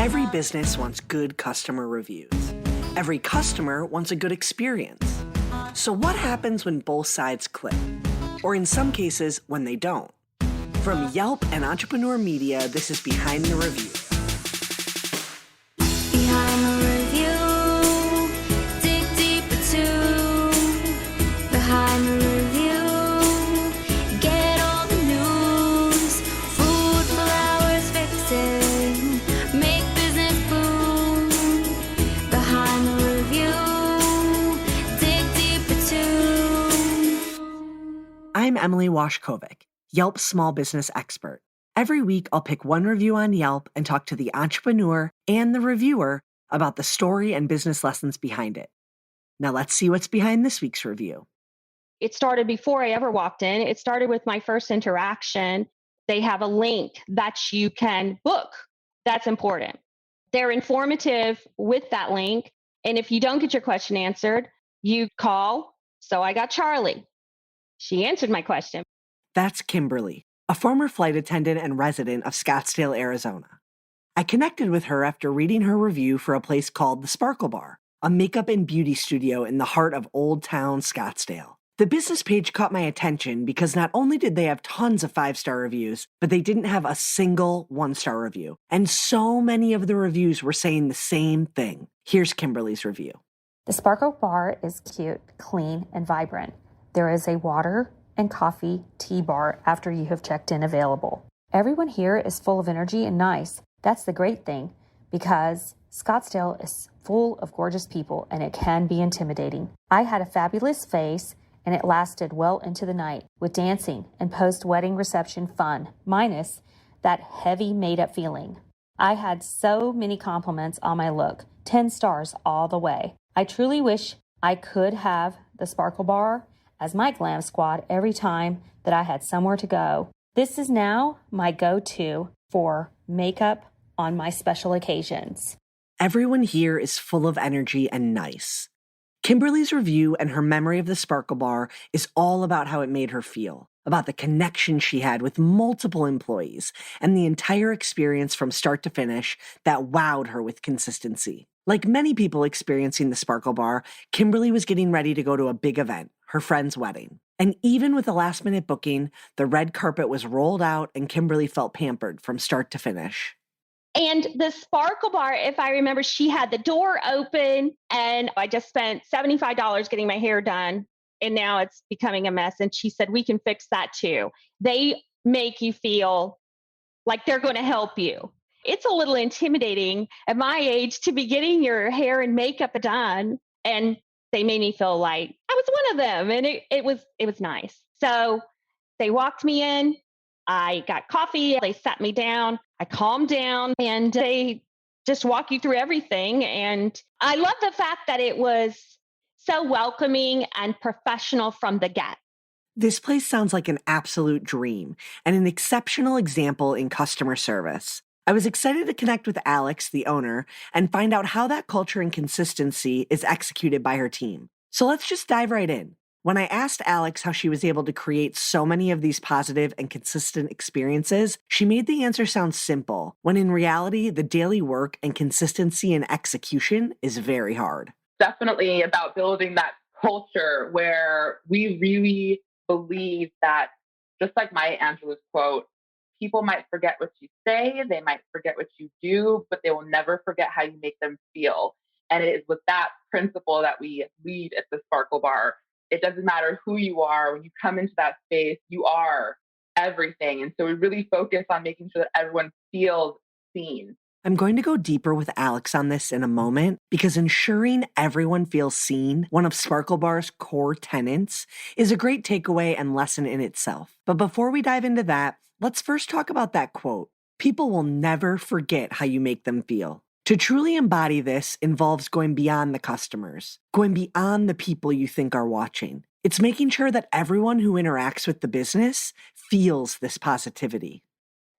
Every business wants good customer reviews. Every customer wants a good experience. So what happens when both sides click? Or in some cases, when they don't? From Yelp and Entrepreneur Media, this is Behind the Review. Behind the review, dig deeper too. Behind the review, get all the news. Food, flowers, fixing, make business boom. Behind the review, dig deeper too. I'm Emily Washkovic, Yelp's small business expert. Every week, I'll pick one review on Yelp and talk to the entrepreneur and the reviewer about the story and business lessons behind it. Now let's see what's behind this week's review. It started before I ever walked in. It started with my first interaction. They have a link that you can book. That's important. They're informative with that link. And if you don't get your question answered, you call. So I got Charlie. She answered my question. That's Kimberly, a former flight attendant and resident of Scottsdale, Arizona. I connected with her after reading her review for a place called the Sparkle Bar, a makeup and beauty studio in the heart of Old Town Scottsdale. The business page caught my attention because not only did they have tons of 5-star reviews, but they didn't have a single 1-star review. And so many of the reviews were saying the same thing. Here's Kimberly's review. The Sparkle Bar is cute, clean, and vibrant. There is a water and coffee tea bar after you have checked in available. Everyone here is full of energy and nice. That's the great thing, because Scottsdale is full of gorgeous people and it can be intimidating. I had a fabulous face and it lasted well into the night with dancing and post-wedding reception fun, minus that heavy made-up feeling. I had so many compliments on my look, 10 stars all the way. I truly wish I could have the Sparkle Bar as my glam squad every time that I had somewhere to go. This is now my go-to for makeup on my special occasions. Everyone here is full of energy and nice. Kimberly's review and her memory of the Sparkle Bar is all about how it made her feel, about the connection she had with multiple employees, and the entire experience from start to finish that wowed her with consistency. Like many people experiencing the Sparkle Bar, Kimberly was getting ready to go to a big event, her friend's wedding. And even with a last-minute booking, the red carpet was rolled out and Kimberly felt pampered from start to finish. And the Sparkle Bar, if I remember, she had the door open and I just spent $75 getting my hair done. And now it's becoming a mess. And she said, we can fix that too. They make you feel like they're going to help you. It's a little intimidating at my age to be getting your hair and makeup done. And they made me feel like I was one of them. And it was nice. So they walked me in. I got coffee. They sat me down. I calmed down and they just walk you through everything. And I love the fact that it was so welcoming and professional from the get. This place sounds like an absolute dream and an exceptional example in customer service. I was excited to connect with Alex, the owner, and find out how that culture and consistency is executed by her team. So let's just dive right in. When I asked Alex how she was able to create so many of these positive and consistent experiences, she made the answer sound simple, when in reality, the daily work and consistency and execution is very hard. Definitely about building that culture where we really believe that, just like Maya Angelou's quote, people might forget what you say, they might forget what you do, but they will never forget how you make them feel. And it is with that principle that we lead at the Sparkle Bar. It doesn't matter who you are. When you come into that space, you are everything. And so we really focus on making sure that everyone feels seen. I'm going to go deeper with Alex on this in a moment because ensuring everyone feels seen, one of Sparkle Bar's core tenets, is a great takeaway and lesson in itself. But before we dive into that, let's first talk about that quote. People will never forget how you make them feel. To truly embody this involves going beyond the customers, going beyond the people you think are watching. It's making sure that everyone who interacts with the business feels this positivity.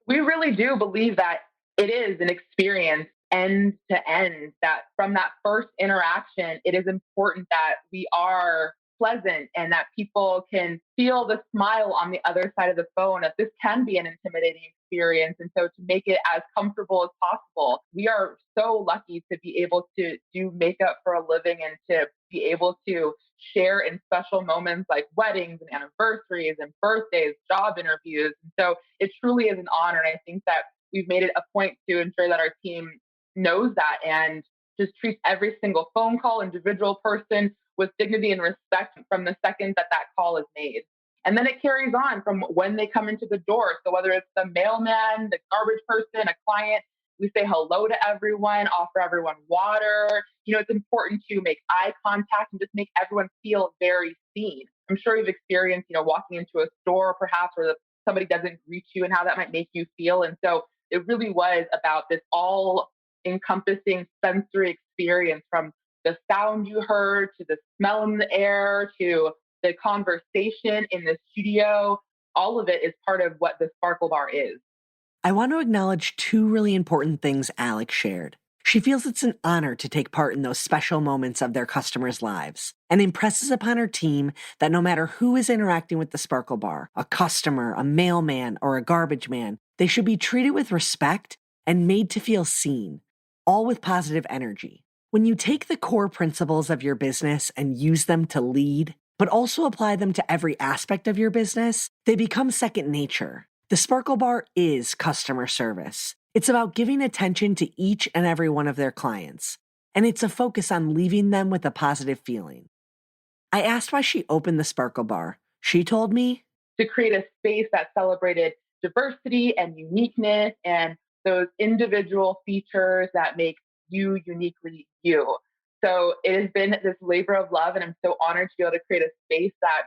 We really do believe that it is an experience end to end, that from that first interaction, it is important that we are pleasant and that people can feel the smile on the other side of the phone, that this can be an intimidating experience. And so to make it as comfortable as possible, we are so lucky to be able to do makeup for a living and to be able to share in special moments like weddings and anniversaries and birthdays, job interviews. And so it truly is an honor. And I think that we've made it a point to ensure that our team knows that and just treats every single phone call, individual person with dignity and respect from the second that that call is made. And then it carries on from when they come into the door. So whether it's the mailman, the garbage person, a client, we say hello to everyone, offer everyone water. It's important to make eye contact and just make everyone feel very seen. I'm sure you've experienced, walking into a store perhaps where somebody doesn't greet you and how that might make you feel. And so it really was about this all encompassing sensory experience, from the sound you heard to the smell in the air to the conversation in the studio. All of it is part of what the Sparkle Bar is. I want to acknowledge two really important things Alex shared. She feels it's an honor to take part in those special moments of their customers' lives and impresses upon her team that no matter who is interacting with the Sparkle Bar, a customer, a mailman, or a garbage man, they should be treated with respect and made to feel seen, all with positive energy. When you take the core principles of your business and use them to lead, but also apply them to every aspect of your business, they become second nature. The Sparkle Bar is customer service. It's about giving attention to each and every one of their clients, and it's a focus on leaving them with a positive feeling. I asked why she opened the Sparkle Bar. She told me, to create a space that celebrated diversity and uniqueness and those individual features that make you uniquely you. So it has been this labor of love, and I'm so honored to be able to create a space that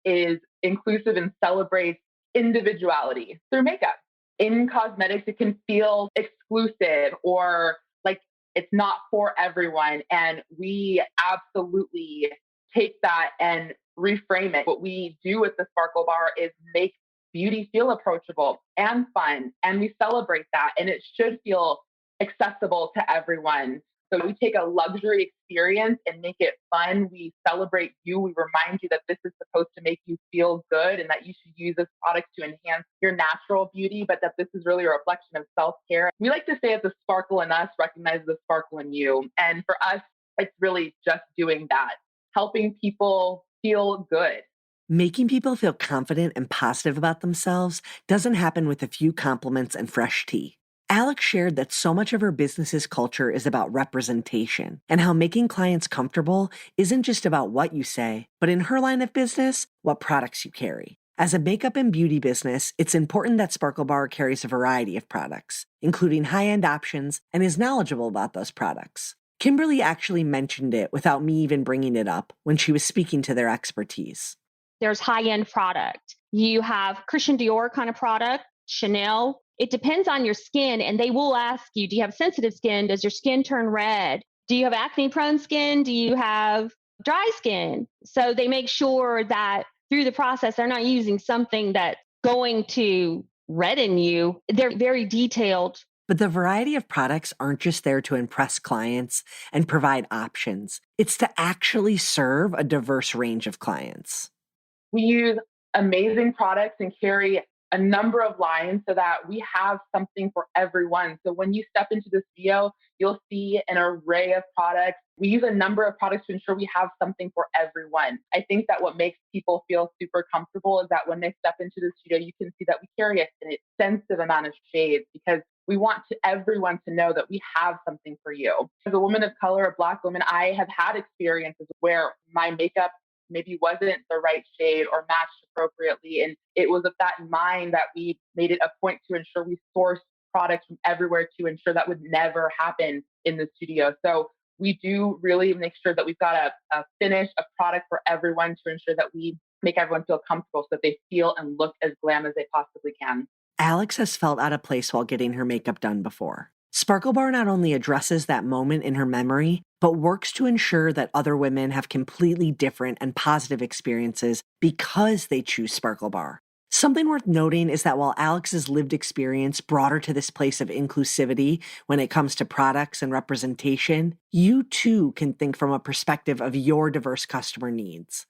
is inclusive and celebrates individuality through makeup. In cosmetics, it can feel exclusive or like it's not for everyone. And we absolutely take that and reframe it. What we do with the Sparkle Bar is make beauty feel approachable and fun. And we celebrate that. And it should feel accessible to everyone. So we take a luxury experience and make it fun. We celebrate you. We remind you that this is supposed to make you feel good and that you should use this product to enhance your natural beauty, but that this is really a reflection of self-care. We like to say that the sparkle in us recognizes the sparkle in you. And for us, it's really just doing that, helping people feel good. making people feel confident and positive about themselves doesn't happen with a few compliments and fresh tea. Alex shared that so much of her business's culture is about representation and how making clients comfortable isn't just about what you say, but in her line of business, what products you carry. As a makeup and beauty business, it's important that Sparkle Bar carries a variety of products, including high-end options, and is knowledgeable about those products. Kimberly actually mentioned it without me even bringing it up when she was speaking to their expertise. There's high-end product. You have Christian Dior kind of product, Chanel. It depends on your skin, and they will ask you, do you have sensitive skin? Does your skin turn red? Do you have acne-prone skin? Do you have dry skin? So they make sure that through the process, they're not using something that's going to redden you. They're very detailed. But the variety of products aren't just there to impress clients and provide options. It's to actually serve a diverse range of clients. We use amazing products and carry a number of lines so that we have something for everyone. So when you step into this video, you'll see an array of products. We use a number of products to ensure we have something for everyone. I think that what makes people feel super comfortable is that when they step into the studio, you can see that we carry an extensive amount of shades because we want everyone to know that we have something for you. As a woman of color, a Black woman, I have had experiences where my makeup maybe wasn't the right shade or matched appropriately. And it was with that in mind that we made it a point to ensure we source products from everywhere to ensure that would never happen in the studio. So we do really make sure that we've got a finish, a product for everyone to ensure that we make everyone feel comfortable so that they feel and look as glam as they possibly can. Alex has felt out of place while getting her makeup done before. Sparkle Bar not only addresses that moment in her memory, but works to ensure that other women have completely different and positive experiences because they choose Sparkle Bar. Something worth noting is that while Alex's lived experience brought her to this place of inclusivity when it comes to products and representation, you too can think from a perspective of your diverse customer needs.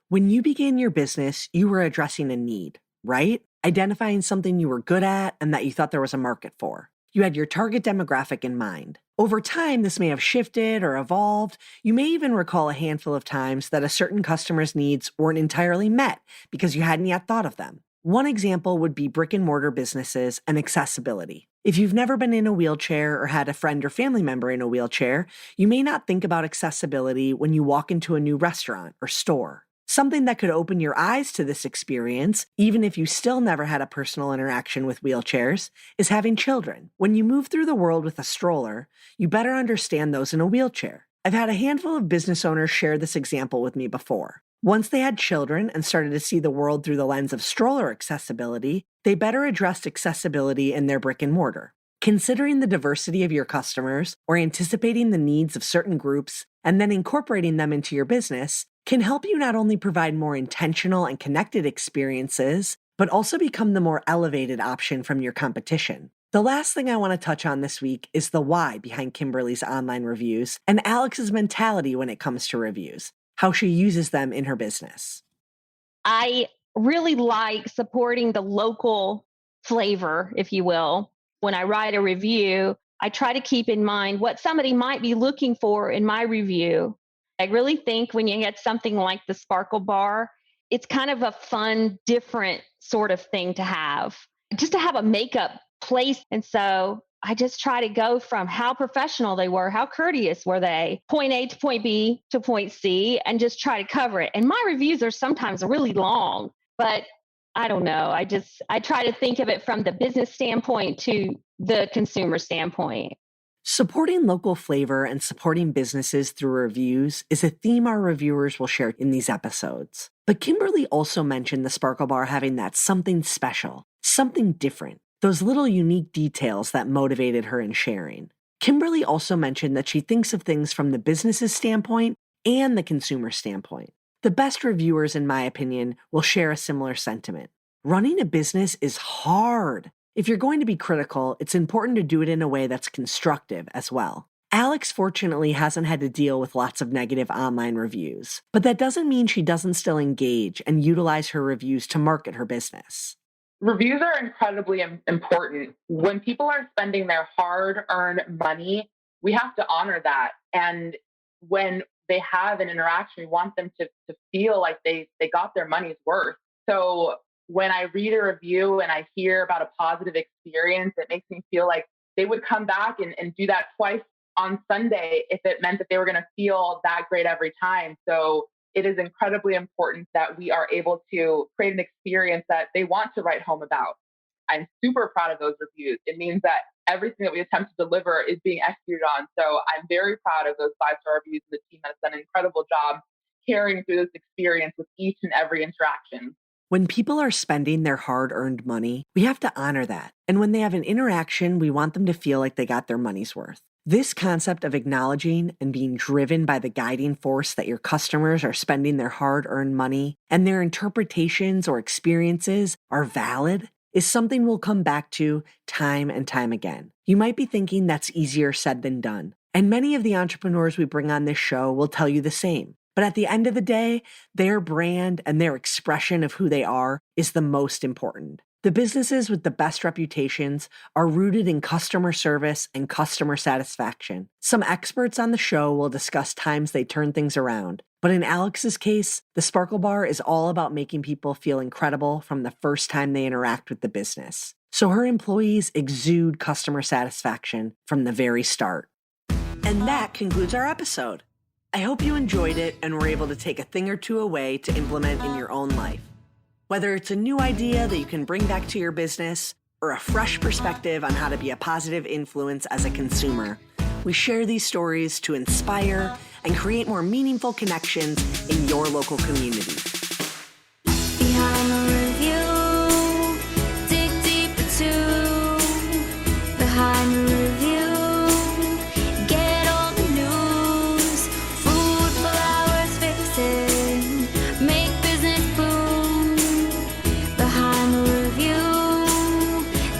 When you began your business, you were addressing a need, right? identifying something you were good at and that you thought there was a market for. You had your target demographic in mind. Over time, this may have shifted or evolved. You may even recall a handful of times that a certain customer's needs weren't entirely met because you hadn't yet thought of them. One example would be brick and mortar businesses and accessibility. If you've never been in a wheelchair or had a friend or family member in a wheelchair, you may not think about accessibility when you walk into a new restaurant or store. Something that could open your eyes to this experience, even if you still never had a personal interaction with wheelchairs, is having children. When you move through the world with a stroller, you better understand those in a wheelchair. I've had a handful of business owners share this example with me before. Once they had children and started to see the world through the lens of stroller accessibility, they better addressed accessibility in their brick and mortar. Considering the diversity of your customers or anticipating the needs of certain groups and then incorporating them into your business can help you not only provide more intentional and connected experiences, but also become the more elevated option from your competition. The last thing I want to touch on this week is the why behind Kimberly's online reviews and Alex's mentality when it comes to reviews, how she uses them in her business. I really like supporting the local flavor, if you will. When I write a review, I try to keep in mind what somebody might be looking for in my review. I really think when you get something like the Sparkle Bar, it's kind of a fun, different sort of thing to have, just to have a makeup place. And so I just try to go from how professional they were, how courteous were they, point A to point B to point C, and just try to cover it. And my reviews are sometimes really long, but I don't know. I try to think of it from the business standpoint to the consumer standpoint. Supporting local flavor and supporting businesses through reviews is a theme our reviewers will share in these episodes. But Kimberly also mentioned the Sparkle Bar having that something special, something different, those little unique details that motivated her in sharing. Kimberly also mentioned that she thinks of things from the business's standpoint and the consumer standpoint. The best reviewers, in my opinion, will share a similar sentiment. Running a business is hard. If you're going to be critical, it's important to do it in a way that's constructive as well. Alex fortunately hasn't had to deal with lots of negative online reviews, but that doesn't mean she doesn't still engage and utilize her reviews to market her business. Reviews are incredibly important. When people are spending their hard-earned money, we have to honor that. And when they have an interaction, we want them to feel like they got their money's worth. So when I read a review and I hear about a positive experience, it makes me feel like they would come back and do that twice on Sunday if it meant that they were going to feel that great every time. So it is incredibly important that we are able to create an experience that they want to write home about. I'm super proud of those reviews. It means that everything that we attempt to deliver is being executed on. So I'm very proud of those 5-star reviews, and the team has done an incredible job carrying through this experience with each and every interaction. When people are spending their hard-earned money, we have to honor that. And when they have an interaction, we want them to feel like they got their money's worth. This concept of acknowledging and being driven by the guiding force that your customers are spending their hard-earned money and their interpretations or experiences are valid is something we'll come back to time and time again. You might be thinking that's easier said than done. And many of the entrepreneurs we bring on this show will tell you the same. But at the end of the day, their brand and their expression of who they are is the most important. The businesses with the best reputations are rooted in customer service and customer satisfaction. Some experts on the show will discuss times they turn things around. But in Alex's case, the Sparkle Bar is all about making people feel incredible from the first time they interact with the business. So her employees exude customer satisfaction from the very start. And that concludes our episode. I hope you enjoyed it and were able to take a thing or two away to implement in your own life. Whether it's a new idea that you can bring back to your business or a fresh perspective on how to be a positive influence as a consumer, we share these stories to inspire and create more meaningful connections in your local community. Behind the review, dig deeper too. Behind the review, get all the news. Food for hours fixing, make business boom. Behind the review,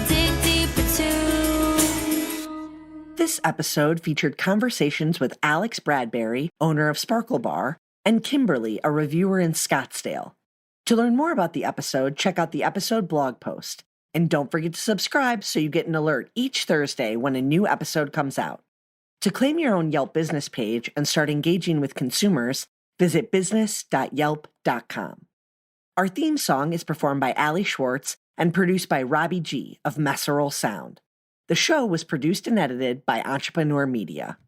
dig deeper too. This episode featured conversations with Alex Bradberry, owner of Sparkle Bar, and Kimberly, a reviewer in Scottsdale. To learn more about the episode, check out the episode blog post. And don't forget to subscribe so you get an alert each Thursday when a new episode comes out. To claim your own Yelp business page and start engaging with consumers, visit business.yelp.com. Our theme song is performed by Ali Schwartz and produced by Robbie G. of Messerol Sound. The show was produced and edited by Entrepreneur Media.